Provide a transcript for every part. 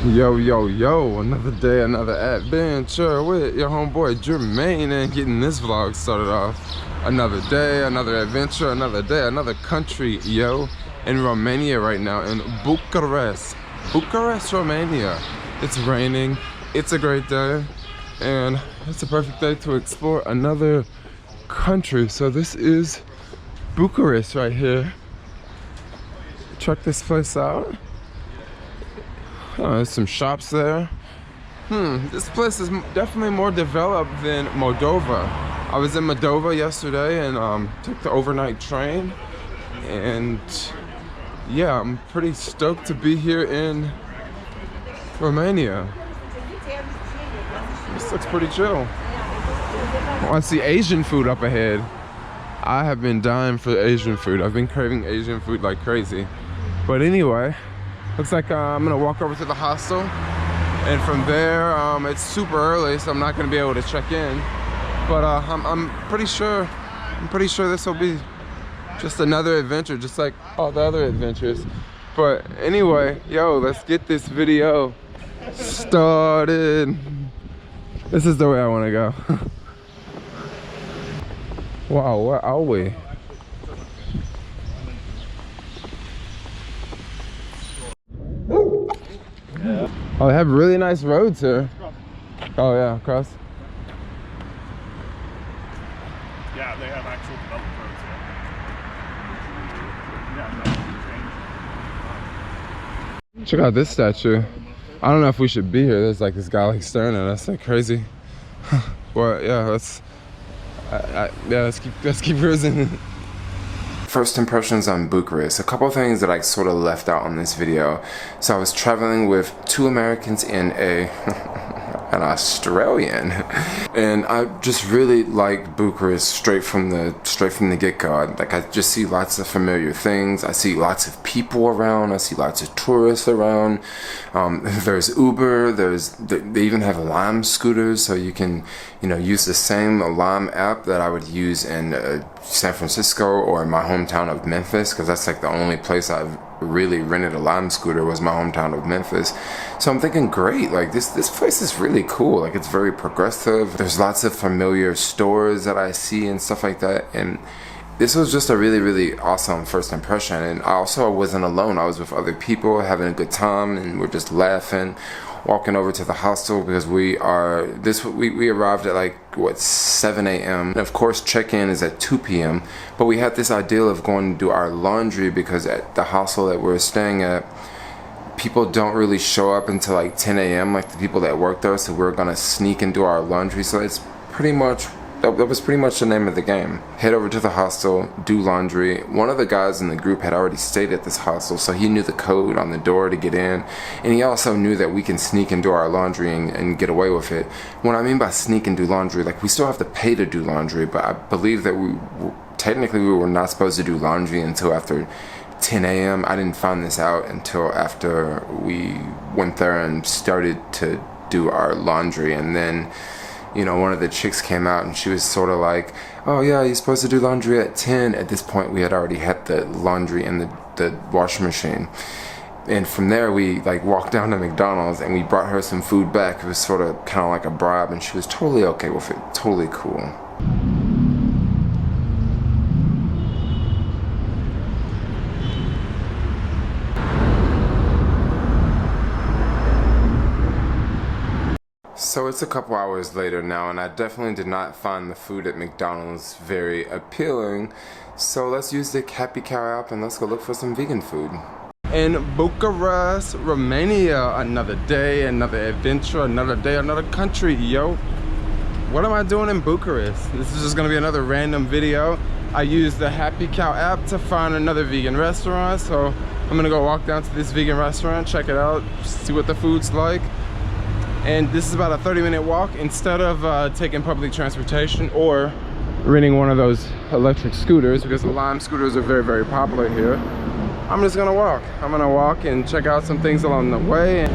Yo, yo, yo, another day, another adventure with your homeboy Jermaine, and getting this vlog started off. Another day, another adventure, another day, another country, yo. In Romania right now, in Bucharest, Romania. It's raining, it's a great day, and it's a perfect day to explore another country. So this is Bucharest right here. Check this place out. Oh, there's some shops there. This place is definitely more developed than Moldova. I was in Moldova yesterday and took the overnight train, and yeah, I'm pretty stoked to be here in Romania. This looks pretty chill. I see Asian food up ahead. I have been dying for Asian food. I've been craving Asian food like crazy. But anyway, looks like I'm gonna walk over to the hostel, and from there, it's super early, so I'm not gonna be able to check in. But I'm pretty sure this will be just another adventure, just like all the other adventures. But anyway, yo, let's get this video started. This is the way I want to go. Wow, where are we? Oh, they have really nice roads here. Oh yeah, across. Yeah, they have actual developed roads. Yeah. Check out this statue. I don't know if we should be here. There's like this guy like staring at us like crazy. Well, yeah, let's keep cruising. First impressions on Bucharest. A couple of things that I sort of left out on this video. So I was traveling with 2 Americans and an Australian, and I just really like Bucharest straight from the get-go. Like, I just see lots of familiar things. I see lots of people around. I see lots of tourists around. There's Uber. They even have Lime scooters, so you can use the same Lime app that I would use in San Francisco or in my hometown of Memphis, because that's like the only place I've really rented a Lime scooter was my hometown of Memphis. So I'm thinking, great, like this place is really cool. Like, it's very progressive. There's lots of familiar stores that I see and stuff like that, and this was just a really, really awesome first impression. And I wasn't alone. I was with other people having a good time, and we're just laughing, walking over to the hostel, because we arrived at like 7 a.m. Of course, check-in is at 2 p.m. But we had this idea of going to do our laundry, because at the hostel that we're staying at, people don't really show up until like 10 a.m. like the people that work there. So we're gonna sneak and do our laundry. So it's pretty much that was pretty much the name of the game. Head over to the hostel, do laundry. One of the guys in the group had already stayed at this hostel, so he knew the code on the door to get in, and he also knew that we can sneak and do our laundry and get away with it. What I mean by sneak and do laundry, like, we still have to pay to do laundry, but I believe that technically we were not supposed to do laundry until after 10 a.m. I didn't find this out until after we went there and started to do our laundry, and then one of the chicks came out and she was sort of like, oh yeah, you're supposed to do laundry at 10. At this point, we had already had the laundry in the washing machine. And from there, we like walked down to McDonald's and we brought her some food back. It was sort of kind of like a bribe, and she was totally okay with it. Totally cool. So it's a couple hours later now, and I definitely did not find the food at McDonald's very appealing. So let's use the Happy Cow app and let's go look for some vegan food. In Bucharest, Romania, another day, another adventure, another day, another country, yo. What am I doing in Bucharest? This is just gonna be another random video. I used the Happy Cow app to find another vegan restaurant, so I'm gonna go walk down to this vegan restaurant, check it out, see what the food's like. And this is about a 30-minute walk. Instead of taking public transportation or renting one of those electric scooters, because the Lime scooters are very, very popular here, I'm just gonna walk. I'm gonna walk and check out some things along the way.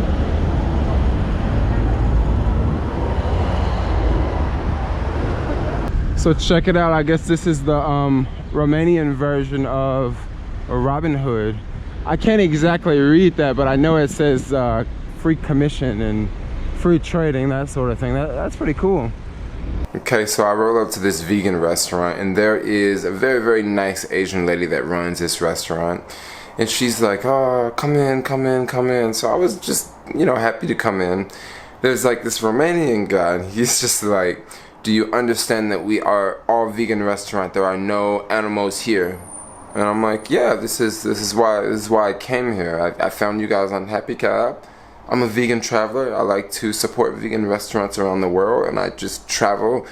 So check it out. I guess this is the Romanian version of Robin Hood. I can't exactly read that, but I know it says free commission and free trading, that sort of thing. That's pretty cool. Okay, so I roll up to this vegan restaurant, and there is a very, very nice Asian lady that runs this restaurant. And she's like, oh, come in, come in, come in. So I was just, you know, happy to come in. There's like this Romanian guy, and he's just like, do you understand that we are all vegan restaurant? There are no animals here. And I'm like, yeah, this is why I came here. I found you guys on Happy Cab. I'm a vegan traveler. I like to support vegan restaurants around the world, and I just travel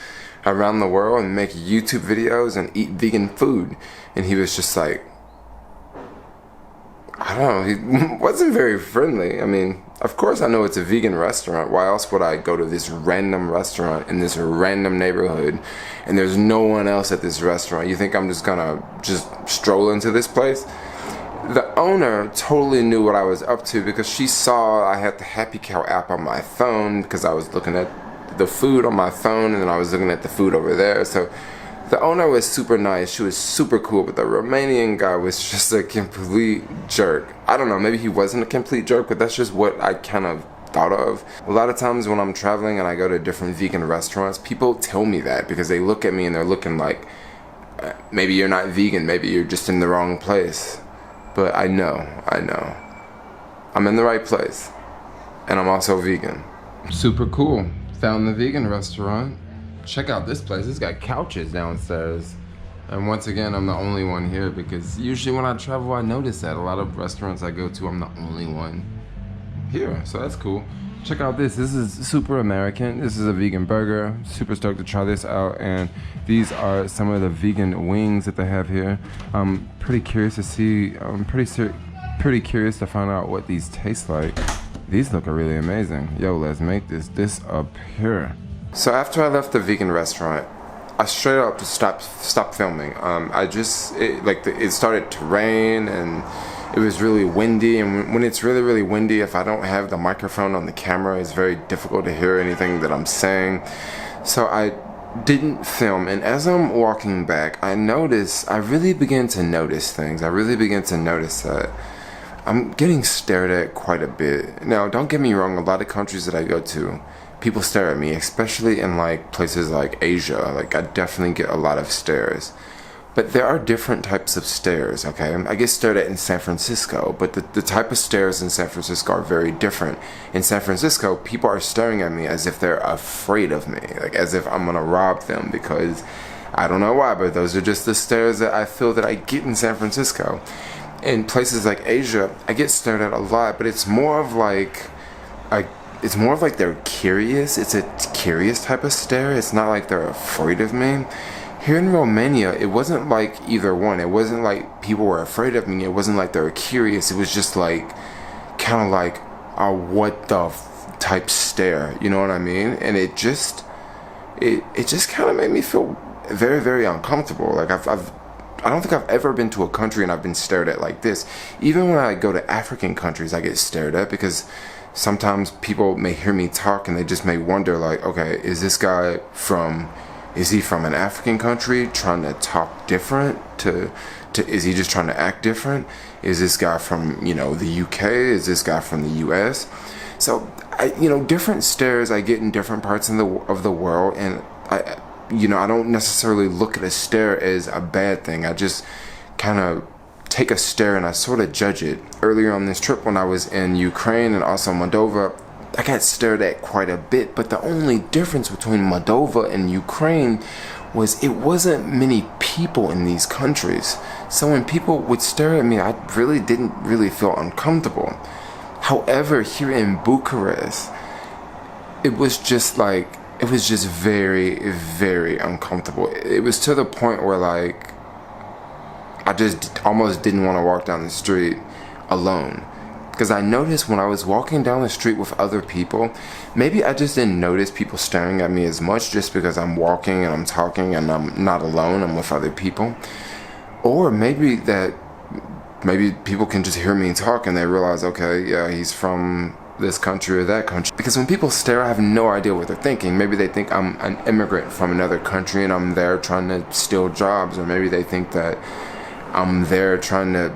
around the world and make YouTube videos and eat vegan food. And he was just like, I don't know, he wasn't very friendly. I mean, of course I know it's a vegan restaurant. Why else would I go to this random restaurant in this random neighborhood and there's no one else at this restaurant? You think I'm just gonna stroll into this place? The owner totally knew what I was up to because she saw I had the Happy Cow app on my phone because I was looking at the food on my phone and then I was looking at the food over there. So the owner was super nice. She was super cool, but the Romanian guy was just a complete jerk. I don't know, maybe he wasn't a complete jerk, but that's just what I kind of thought of. A lot of times when I'm traveling and I go to different vegan restaurants, people tell me that because they look at me and they're looking like, maybe you're not vegan, maybe you're just in the wrong place. But I know. I'm in the right place. And I'm also vegan. Super cool. Found the vegan restaurant. Check out this place. It's got couches downstairs. And once again, I'm the only one here because usually when I travel, I notice that. A lot of restaurants I go to, I'm the only one here. So that's cool. Check out this. This is super American. This is a vegan burger. Super stoked to try this out. And these are some of the vegan wings that they have here. I'm pretty curious to see. I'm pretty curious to find out what these taste like. These look really amazing. Yo, let's make this up here. So after I left the vegan restaurant, I straight up stopped filming. It started to rain and it was really windy, and when it's really, really windy, if I don't have the microphone on the camera, it's very difficult to hear anything that I'm saying. So I didn't film, and as I'm walking back, I really began to notice things. I really began to notice that I'm getting stared at quite a bit. Now, don't get me wrong, a lot of countries that I go to, people stare at me, especially in like places like Asia. Like I definitely get a lot of stares. But there are different types of stares, okay? I get stared at in San Francisco, but the type of stares in San Francisco are very different. In San Francisco, people are staring at me as if they're afraid of me, like as if I'm gonna rob them, because I don't know why, but those are just the stares that I feel that I get in San Francisco. In places like Asia, I get stared at a lot, but it's more of like they're curious. It's a curious type of stare. It's not like they're afraid of me. Here in Romania, it wasn't like either one. It wasn't like people were afraid of me. It wasn't like they were curious. It was just like, kind of like a what the type stare. You know what I mean? And it just kind of made me feel very, very uncomfortable. Like I don't think I've ever been to a country and I've been stared at like this. Even when I go to African countries, I get stared at because sometimes people may hear me talk and they just may wonder like, okay, is he from an African country trying to talk different? Is he just trying to act different? Is this guy from, the UK? Is this guy from the US? So, different stares I get in different parts of the world, and I don't necessarily look at a stare as a bad thing. I just kind of take a stare and I sort of judge it. Earlier on this trip when I was in Ukraine and also Moldova, I got stared at quite a bit, but the only difference between Moldova and Ukraine was it wasn't many people in these countries. So when people would stare at me, I really didn't feel uncomfortable. However, here in Bucharest, it was just very, very uncomfortable. It was to the point where like I just almost didn't want to walk down the street alone. Because I noticed when I was walking down the street with other people, maybe I just didn't notice people staring at me as much just because I'm walking and I'm talking and I'm not alone, I'm with other people. Or maybe people can just hear me talk and they realize, okay, yeah, he's from this country or that country. Because when people stare, I have no idea what they're thinking. Maybe they think I'm an immigrant from another country and I'm there trying to steal jobs. Or maybe they think that I'm there trying to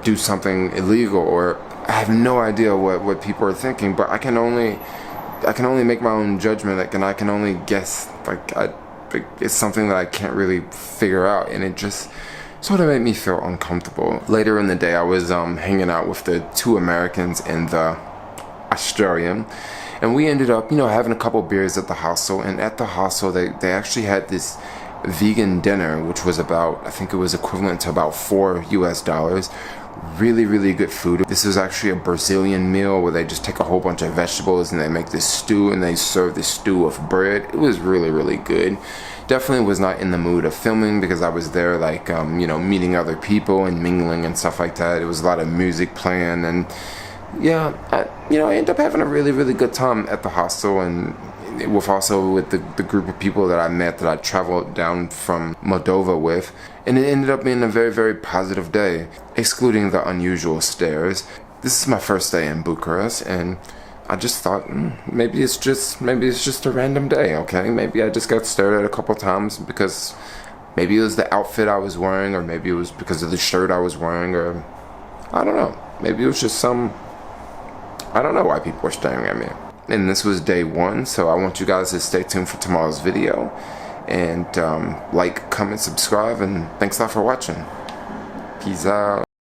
do something illegal, or I have no idea what people are thinking, but I can only make my own judgment. Like, and I can only guess. It's something that I can't really figure out, and it just sort of made me feel uncomfortable. Later in the day, I was hanging out with the 2 Americans and the Australian, and we ended up, having a couple beers at the hostel. And at the hostel, they actually had this vegan dinner, which was about, I think it was equivalent to about $4 US. Really, really good food. This was actually a Brazilian meal where they just take a whole bunch of vegetables and they make this stew, and they serve this stew with bread. It was really, really good. Definitely was not in the mood of filming because I was there, like, meeting other people and mingling and stuff like that. It was a lot of music playing, and yeah, I ended up having a really, really good time at the hostel, and with the group of people that I met that I traveled down from Moldova with. And it ended up being a very, very positive day, excluding the unusual stares. This is my first day in Bucharest, and I just thought, maybe it's just a random day, okay? Maybe I just got stared at a couple times because maybe it was the outfit I was wearing, or maybe it was because of the shirt I was wearing, or I don't know. Maybe it was just I don't know why people were staring at me. And this was day 1, so I want you guys to stay tuned for tomorrow's video. And like, comment, subscribe, and thanks a lot for watching. Peace out.